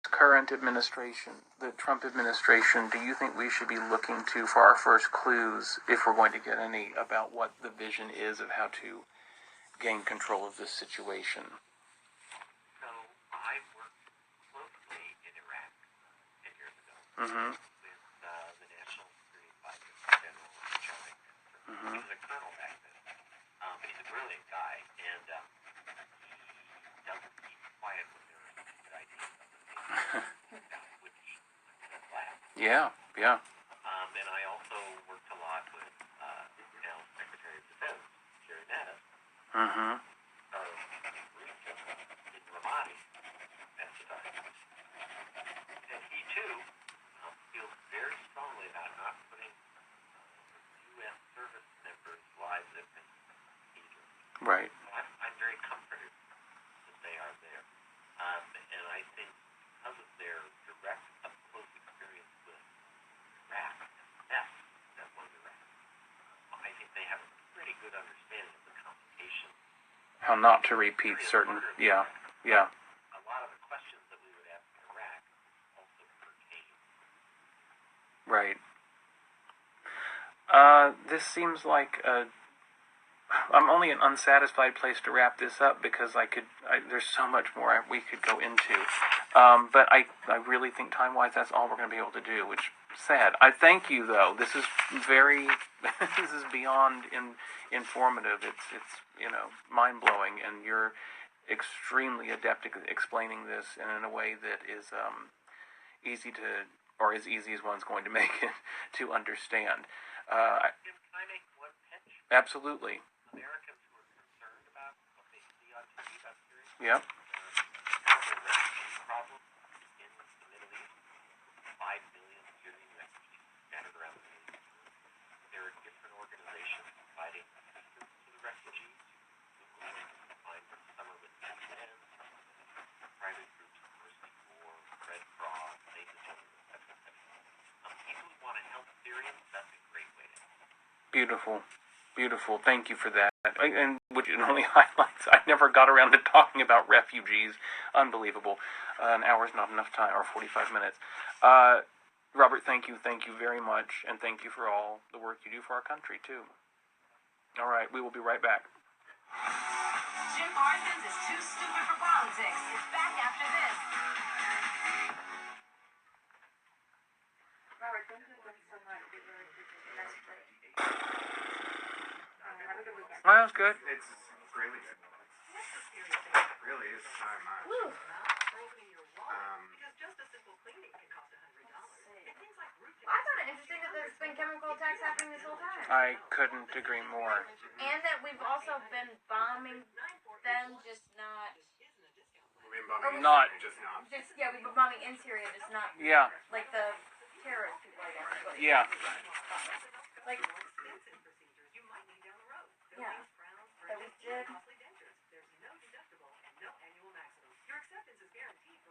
current administration, the Trump administration, do you think we should be looking to for our first clues, if we're going to get any, about what the vision is of how to gain control of this situation? So I worked closely in Iraq 10 years ago Mm-hmm. with the National Security Advisor, General Charlie. Mm-hmm. He was a colonel back then. But he's a brilliant guy, and he doesn't keep quiet when there are good ideas on the table, which is lab. Yeah, yeah. And I also worked a lot with now Secretary of Defense, Jerry Mattis, Mm-hmm. in Ramadi at the time. And he too feels very strongly about not putting U.S. service members' lives at risk either. Right. So I'm very comforted that they are there. And I think because of their direct up-close experience with Iraq and the mess that was Iraq, I think they have a pretty good understanding of the complications. How not to repeat certain, yeah. A lot of the questions that we would ask in Iraq also pertain. Right. This seems like I'm only an unsatisfied place to wrap this up because there's so much more we could go into. But I really think time-wise that's all we're going to be able to do, which is sad. I thank you, though. This is this is beyond informative. It's mind-blowing, and you're extremely adept at explaining this and in a way that is easy to, or as easy as one's going to make it to understand. Can I make one pitch? Absolutely. Americans who are concerned about what they see on TV about Syria. Yep. The refugee problem in the Middle East. 5 million Syrian refugees scattered around the Middle East. There are different organizations providing assistance to the refugees. You can find them. Some are with UN, private groups, Mercy Corps, Red Cross, Save the Children, etc. People who want to help Syrians, that's a great way to help. Beautiful. Beautiful. Thank you for that. And which it only highlights, I never got around to talking about refugees. Unbelievable. An hour's not enough time, or 45 minutes. Robert, thank you very much, and thank you for all the work you do for our country, too. All right, we will be right back. Jim Parsons is too stupid for politics. It's back after this. Robert, thank you so much. We really appreciate it. That's great. Have a good weekend. Well, that was good. It's really good. It really is so much. Woo. I found it interesting that there's been chemical attacks happening this whole time. I couldn't agree more. And that we've also been bombing them, just not... We've been bombing Not- Syria, just not. we've been bombing in Syria, just not Yeah, like the terrorist people, I guess. But yeah. like, yeah. That we did.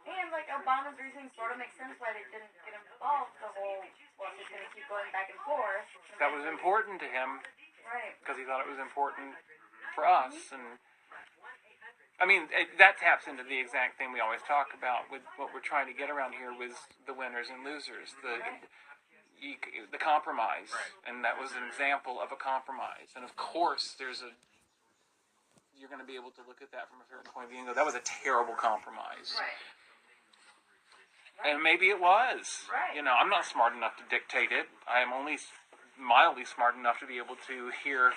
And like Obama's reasoning sort of makes sense why they didn't get involved. The whole, well, it's going to keep going back and forth. That was important to him Right. because he thought it was important for us. And I mean, that taps into the exact thing we always talk about with what we're trying to get around here with the winners and losers, the compromise. Right. And that was an example of a compromise. And of course, you're going to be able to look at that from a certain point of view and go, that was a terrible compromise. Right. And maybe it was. Right. I'm not smart enough to dictate it. I am only mildly smart enough to be able to hear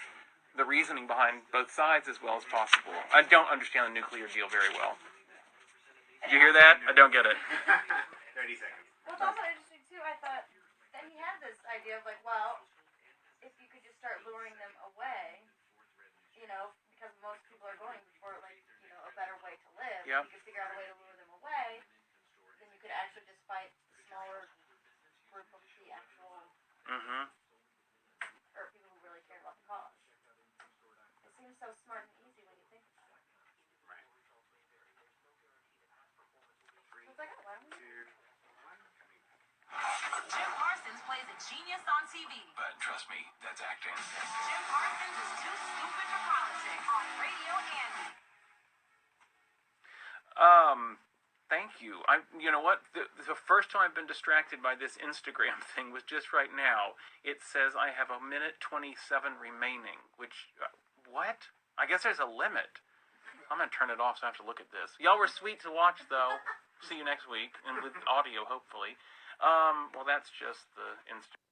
the reasoning behind both sides as well as possible. I don't understand the nuclear deal very well. Did you hear that? I don't get it. 30 seconds. Well, it's also interesting too. I thought that he had this idea of like, well, if you could just start luring them away, because most people are going for like, a better way to live. Yep. If you could figure out a way to lure them away, then you could actually just fight the smaller group of the actual, Mm-hmm. or people who really care about the cause. It seems so smart and easy when you think about it. Right. So it's like, oh, why don't we? 2, 1, coming back. Jim Parsons plays a genius on TV. But trust me, that's acting. Jim Parsons is too stupid for politics on radio and Thank you. You know what? The first time I've been distracted by this Instagram thing was just right now. It says I have 1:27 remaining, which, what? I guess there's a limit. I'm going to turn it off so I have to look at this. Y'all were sweet to watch, though. See you next week, and with audio, hopefully. Well, that's just the Instagram.